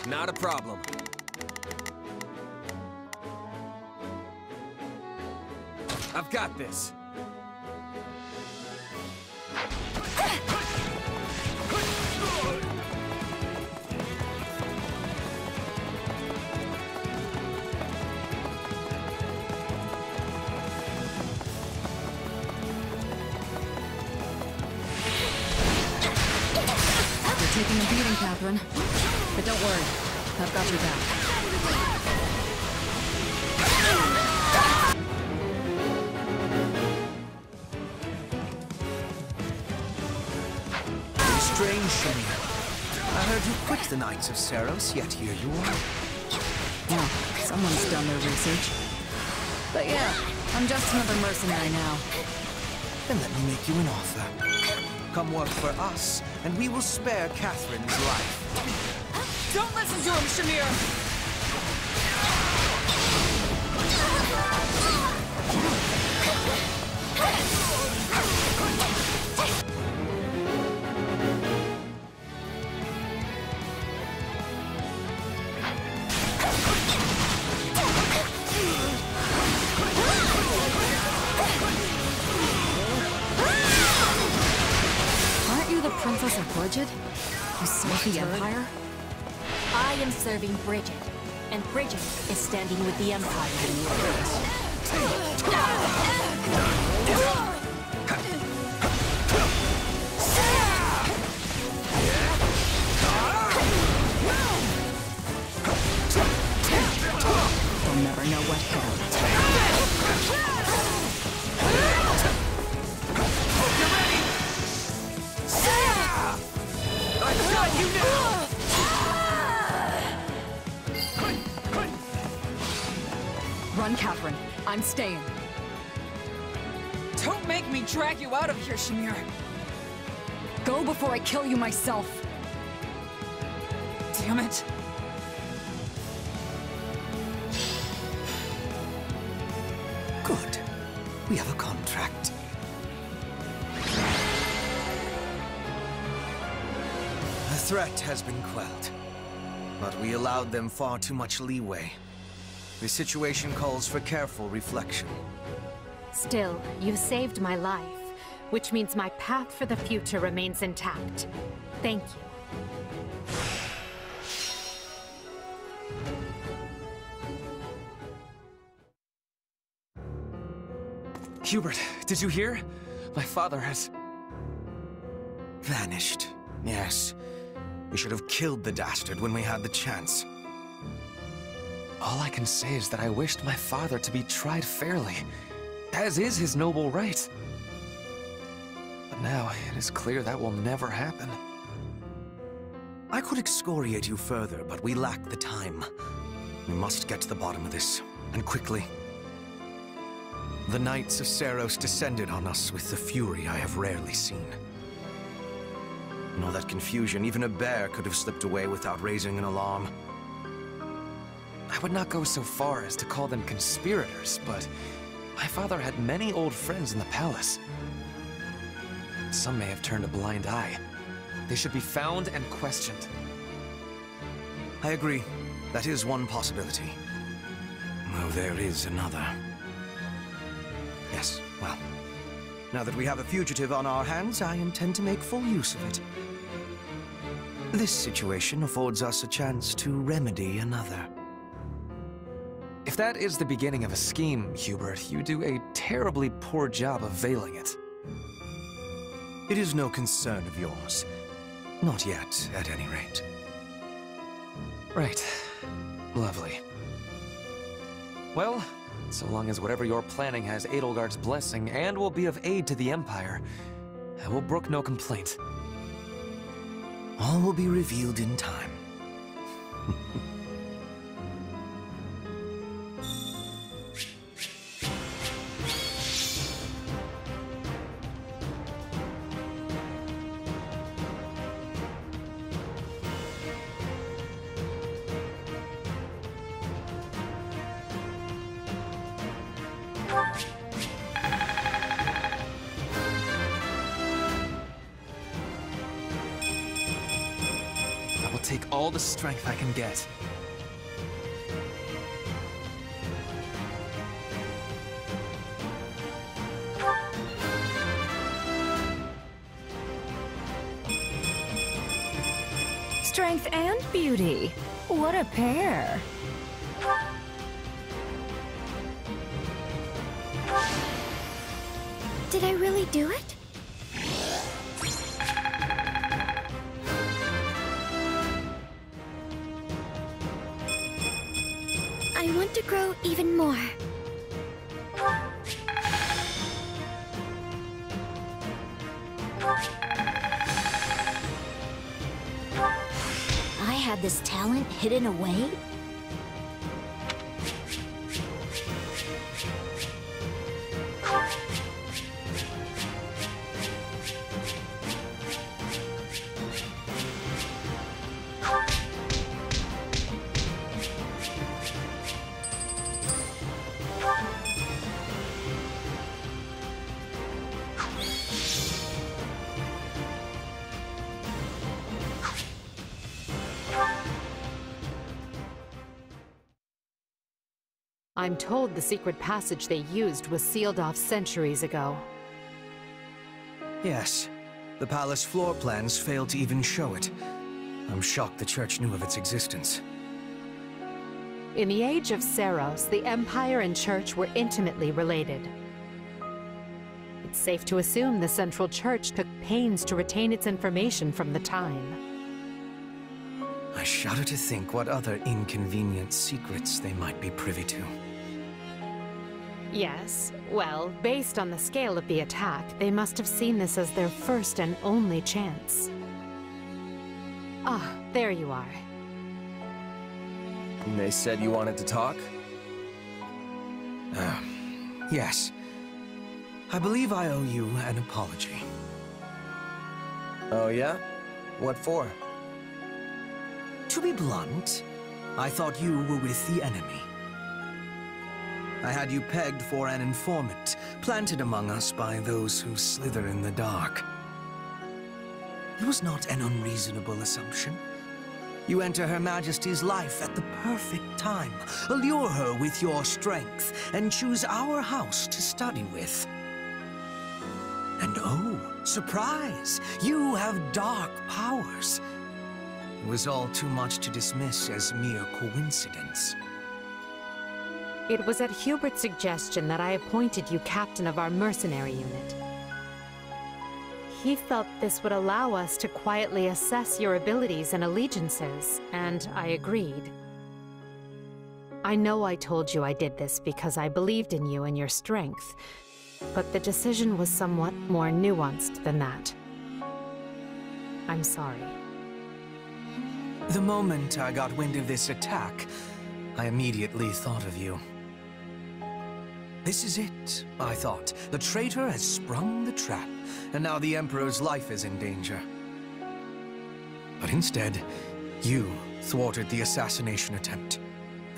Not a problem. I've got this. You're taking a beating, Catherine. But don't worry, I've got your back. Strange, Shamir. I heard you quit the Knights of Seros, yet here you are. Yeah, someone's done their research. But yeah, I'm just another mercenary now. Then let me make you an offer. Come work for us, and we will spare Catherine's life. Don't listen to him, Shamir! Aren't you the Princess of Bridget? You serve the Empire? I am serving Bridget, and Bridget is standing with the Empire. They'll never know what hit them. I've got you now! Run, Catherine. I'm staying. Don't make me drag you out of here, Shamir. Go before I kill you myself. Damn it. Good. We have a contract. The threat has been quelled, but we allowed them far too much leeway. The situation calls for careful reflection. Still, you saved my life, which means my path for the future remains intact. Thank you. Hubert, did you hear? My father has... vanished. Yes. We should have killed the dastard when we had the chance. All I can say is that I wished my father to be tried fairly, as is his noble right. But now, it is clear that will never happen. I could excoriate you further, but we lack the time. We must get to the bottom of this, and quickly. The Knights of Seros descended on us with the fury I have rarely seen. In all that confusion, even a bear could have slipped away without raising an alarm. I would not go so far as to call them conspirators, but my father had many old friends in the palace. Some may have turned a blind eye. They should be found and questioned. I agree. That is one possibility. Though there is another. Yes, well, now that we have a fugitive on our hands, I intend to make full use of it. This situation affords us a chance to remedy another. If that is the beginning of a scheme, Hubert, you do a terribly poor job of veiling it. It is no concern of yours. Not yet, at any rate. Right. Lovely. Well, so long as whatever you're planning has Edelgard's blessing and will be of aid to the Empire, I will brook no complaint. All will be revealed in time. I will take all the strength I can get. Strength and beauty. What a pair. Did I really do it? I want to grow even more. I had this talent hidden away? I'm told the secret passage they used was sealed off centuries ago. Yes. The palace floor plans failed to even show it. I'm shocked the church knew of its existence. In the age of Seros, the Empire and Church were intimately related. It's safe to assume the Central Church took pains to retain its information from the time. I shudder to think what other inconvenient secrets they might be privy to. Yes, well, based on the scale of the attack, they must have seen this as their first and only chance. Ah, there you are. And they said you wanted to talk? Yes. I believe I owe you an apology. Oh yeah? What for? To be blunt, I thought you were with the enemy. I had you pegged for an informant, planted among us by those who slither in the dark. It was not an unreasonable assumption. You enter Her Majesty's life at the perfect time, allure her with your strength, and choose our house to study with. And oh, surprise! You have dark powers. It was all too much to dismiss as mere coincidence. It was at Hubert's suggestion that I appointed you captain of our mercenary unit. He felt this would allow us to quietly assess your abilities and allegiances, and I agreed. I know I told you I did this because I believed in you and your strength, but the decision was somewhat more nuanced than that. I'm sorry. The moment I got wind of this attack, I immediately thought of you. This is it, I thought. The traitor has sprung the trap, and now the Emperor's life is in danger. But instead, you thwarted the assassination attempt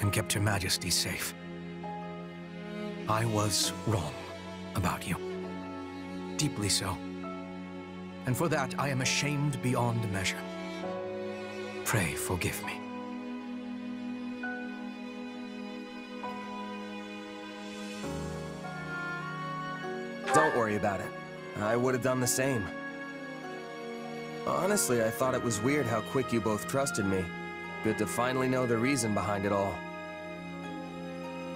and kept Her Majesty safe. I was wrong about you. Deeply so. And for that, I am ashamed beyond measure. Pray forgive me. Don't worry about it. I would have done the same. Honestly, I thought it was weird how quick you both trusted me. Good to finally know the reason behind it all.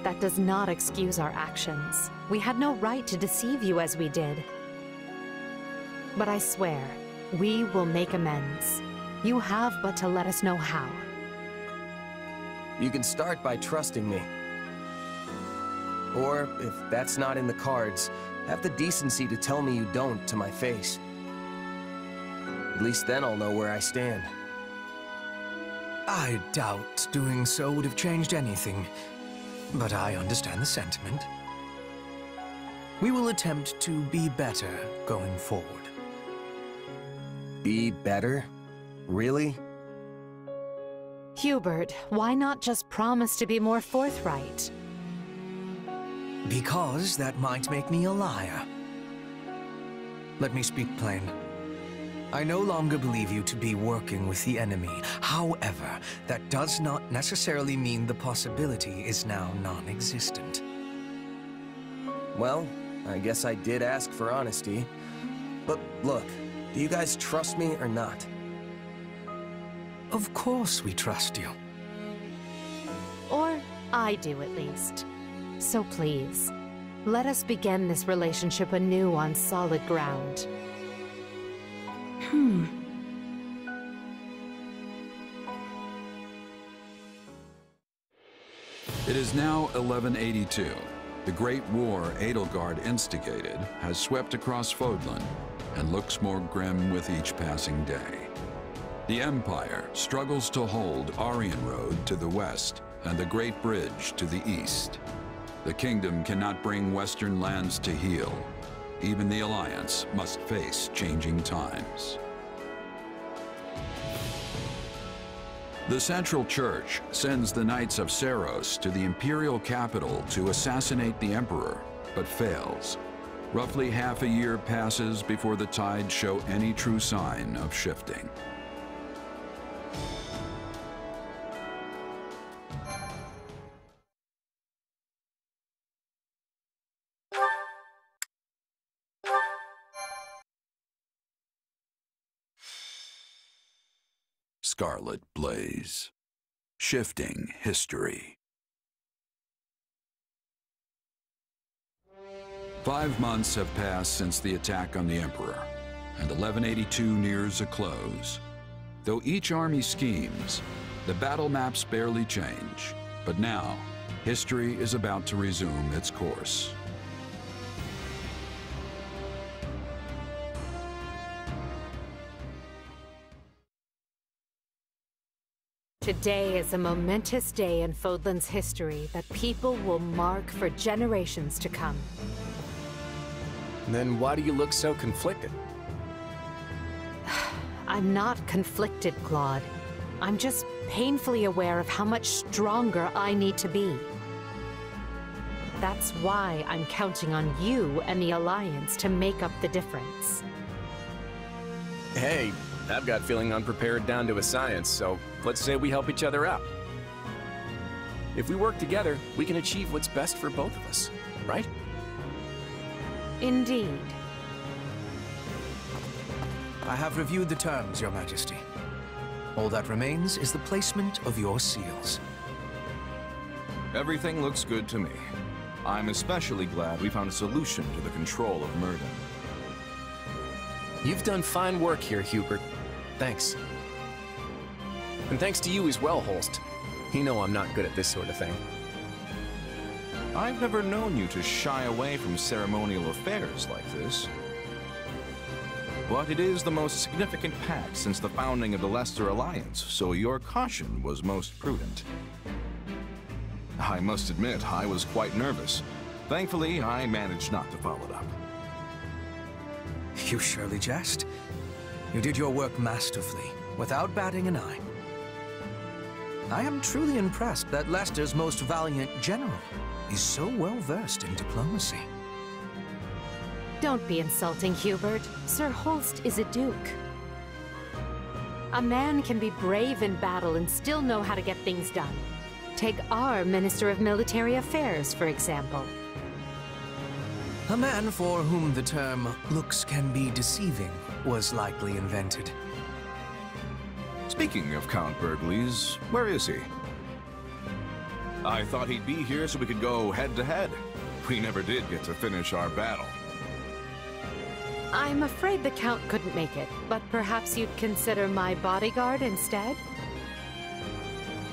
That does not excuse our actions. We had no right to deceive you as we did. But I swear, we will make amends. You have but to let us know how. You can start by trusting me. Or, if that's not in the cards, have the decency to tell me you don't to my face. At least then I'll know where I stand. I doubt doing so would have changed anything, but I understand the sentiment. We will attempt to be better going forward. Be better? Really? Hubert, why not just promise to be more forthright? Because that might make me a liar. Let me speak plain. I no longer believe you to be working with the enemy. However, that does not necessarily mean the possibility is now non-existent. Well, I guess I did ask for honesty. But look, do you guys trust me or not? Of course we trust you. Or I do, at least. So please, let us begin this relationship anew on solid ground. It is now 1182. The Great War Edelgard instigated has swept across Fodlan and looks more grim with each passing day. The Empire struggles to hold Aryan Road to the west and the Great Bridge to the east. The kingdom cannot bring western lands to heal. Even the Alliance must face changing times. The Central Church sends the Knights of Seiros to the imperial capital to assassinate the Emperor, but fails. Roughly half a year passes before the tides show any true sign of shifting. Scarlet Blaze. Shifting history. 5 months have passed since the attack on the Emperor, and 1182 nears a close. Though each army schemes, the battle maps barely change. But now, history is about to resume its course. Today is a momentous day in Fodlan's history that people will mark for generations to come. Then why do you look so conflicted? I'm not conflicted, Claude. I'm just painfully aware of how much stronger I need to be. That's why I'm counting on you and the Alliance to make up the difference. Hey, I've got feeling unprepared down to a science, so let's say we help each other out. If we work together, we can achieve what's best for both of us, right? Indeed. I have reviewed the terms, Your Majesty. All that remains is the placement of your seals. Everything looks good to me. I'm especially glad we found a solution to the control of Murden. You've done fine work here, Hubert. Thanks. And thanks to you as well, Holst. You know I'm not good at this sort of thing. I've never known you to shy away from ceremonial affairs like this. But it is the most significant pact since the founding of the Leicester Alliance, so your caution was most prudent. I must admit, I was quite nervous. Thankfully, I managed not to follow it up. You surely jest. You did your work masterfully, without batting an eye. I am truly impressed that Leicester's most valiant general is so well versed in diplomacy. Don't be insulting, Hubert. Sir Holst is a duke. A man can be brave in battle and still know how to get things done. Take our Minister of Military Affairs, for example. A man for whom the term looks can be deceiving was likely invented. Speaking of Count Burgleys, where is he? I thought he'd be here so we could go head-to-head. We never did get to finish our battle. I'm afraid the Count couldn't make it, but perhaps you'd consider my bodyguard instead?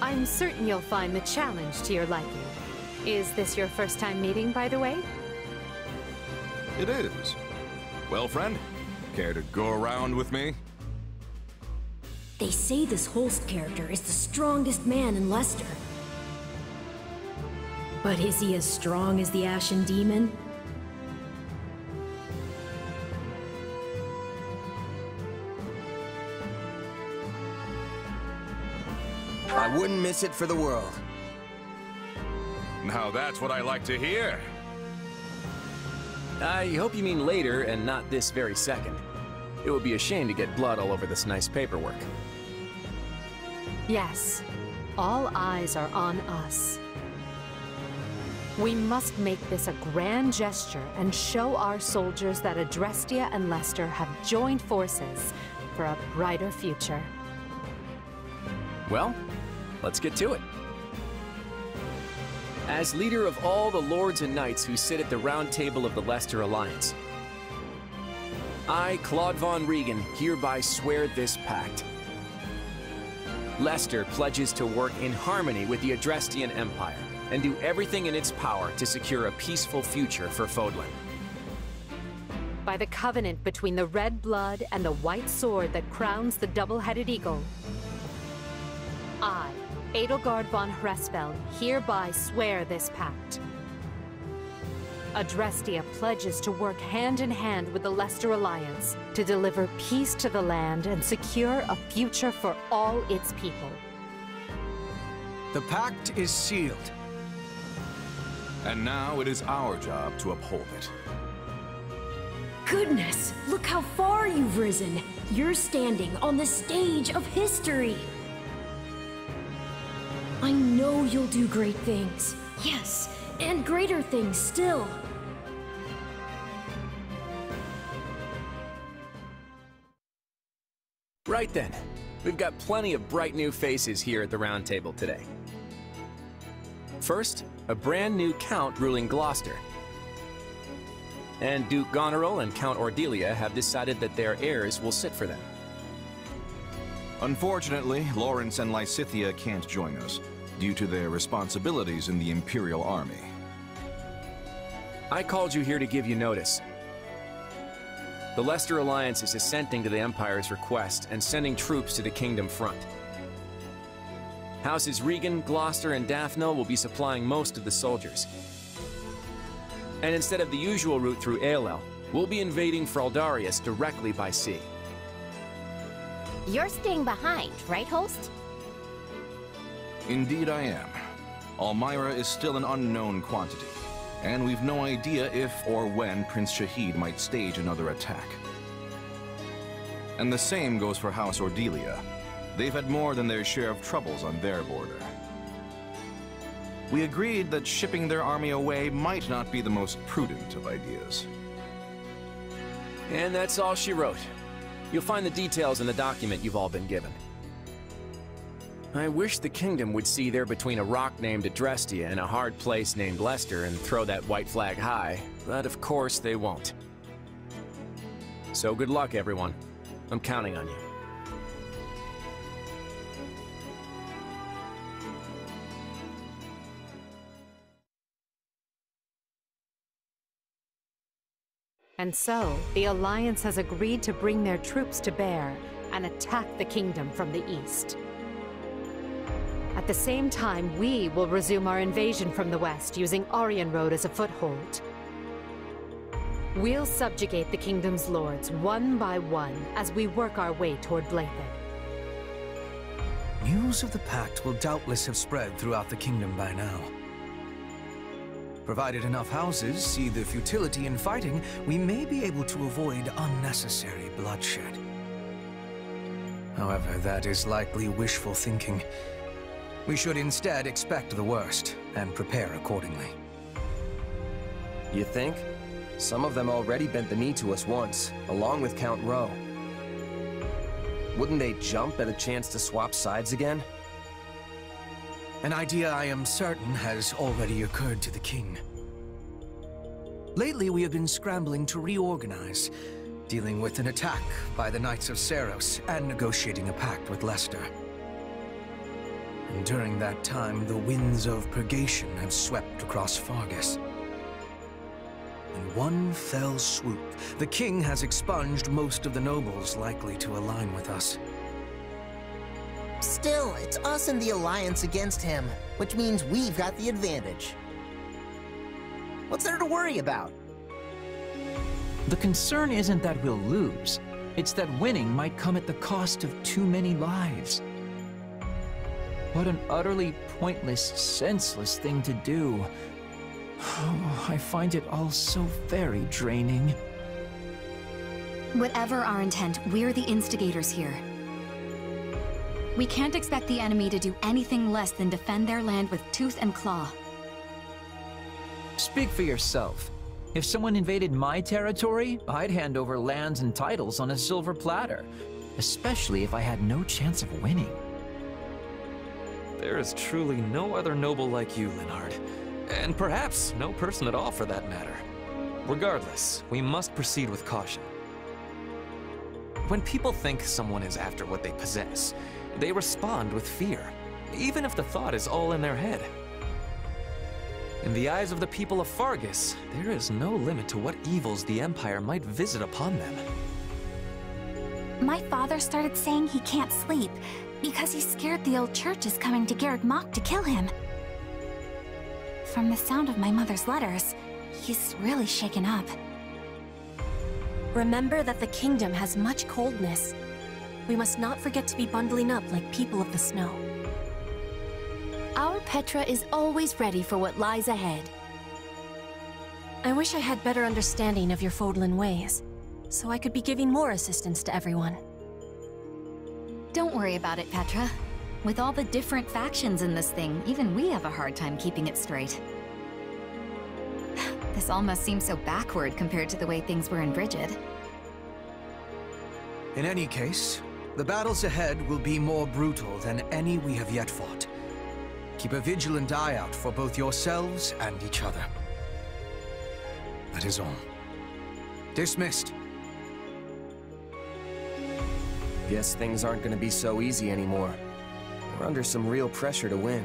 I'm certain you'll find the challenge to your liking. Is this your first time meeting, by the way? It is. Well, friend, care to go around with me? They say this Holst character is the strongest man in Leicester. But is he as strong as the Ashen Demon? I wouldn't miss it for the world. Now that's what I like to hear. I hope you mean later and not this very second. It would be a shame to get blood all over this nice paperwork. Yes, all eyes are on us. We must make this a grand gesture and show our soldiers that Adrestia and Lester have joined forces for a brighter future. Well, let's get to it. As leader of all the lords and knights who sit at the round table of the Lester Alliance, I, Claude von Regan, hereby swear this pact. Lester pledges to work in harmony with the Adrestian Empire and do everything in its power to secure a peaceful future for Fodlan. By the covenant between the red blood and the white sword that crowns the double-headed eagle, I, Edelgard von Hresfeld, hereby swear this pact. Adrestia pledges to work hand in hand with the Lester Alliance to deliver peace to the land and secure a future for all its people. The pact is sealed. And now it is our job to uphold it. Goodness, look how far you've risen. You're standing on the stage of history. I know you'll do great things. Yes, and greater things still. Right then, we've got plenty of bright new faces here at the round table today. First, a brand new count ruling Gloucester. And Duke Goneril and Count Ordelia have decided that their heirs will sit for them. Unfortunately, Lawrence and Lysithea can't join us, due to their responsibilities in the Imperial Army. I called you here to give you notice. The Lester Alliance is assenting to the Empire's request and sending troops to the Kingdom front. Houses Regan, Gloucester, and Daphne will be supplying most of the soldiers. And instead of the usual route through Aelel, we'll be invading Fraldarius directly by sea. You're staying behind, right, Host? Indeed I am. Almyra is still an unknown quantity, and we've no idea if or when Prince Shahid might stage another attack. And the same goes for House Ordelia. They've had more than their share of troubles on their border. We agreed that shipping their army away might not be the most prudent of ideas. And that's all she wrote. You'll find the details in the document you've all been given. I wish the kingdom would see they're between a rock named Adrestia and a hard place named Lester and throw that white flag high, but of course they won't. So good luck, everyone. I'm counting on you. And so, the Alliance has agreed to bring their troops to bear and attack the kingdom from the east. At the same time, we will resume our invasion from the west using Aryan Road as a foothold. We'll subjugate the kingdom's lords one by one as we work our way toward Blaidd. News of the pact will doubtless have spread throughout the kingdom by now. Provided enough houses see the futility in fighting, we may be able to avoid unnecessary bloodshed. However, that is likely wishful thinking. We should instead expect the worst and prepare accordingly. You think? Some of them already bent the knee to us once, along with Count Rowe. Wouldn't they jump at a chance to swap sides again? An idea I am certain has already occurred to the king. Lately, we have been scrambling to reorganize, dealing with an attack by the Knights of Seros and negotiating a pact with Lester. And during that time, the winds of purgation have swept across Fargus. In one fell swoop, the king has expunged most of the nobles likely to align with us. Still, it's us and the Alliance against him, which means we've got the advantage. What's there to worry about? The concern isn't that we'll lose. It's that winning might come at the cost of too many lives. What an utterly pointless, senseless thing to do. Oh, I find it all so very draining. Whatever our intent, we're the instigators here. We can't expect the enemy to do anything less than defend their land with tooth and claw. Speak for yourself. If someone invaded my territory, I'd hand over lands and titles on a silver platter. Especially if I had no chance of winning. There is truly no other noble like you, Linhard. And perhaps no person at all for that matter. Regardless, we must proceed with caution. When people think someone is after what they possess, they respond with fear, even if the thought is all in their head. In the eyes of the people of Fargus, there is no limit to what evils the Empire might visit upon them. My father started saying he can't sleep because he's scared the old church is coming to Garreg Mach to kill him. From the sound of my mother's letters, he's really shaken up. Remember that the kingdom has much coldness. We must not forget to be bundling up like people of the snow. Our Petra is always ready for what lies ahead. I wish I had better understanding of your Fodlan ways, so I could be giving more assistance to everyone. Don't worry about it, Petra. With all the different factions in this thing, even we have a hard time keeping it straight. This almost seems so backward compared to the way things were in Brigid. In any case, the battles ahead will be more brutal than any we have yet fought. Keep a vigilant eye out for both yourselves and each other. That is all. Dismissed. Guess things aren't gonna be so easy anymore. We're under some real pressure to win.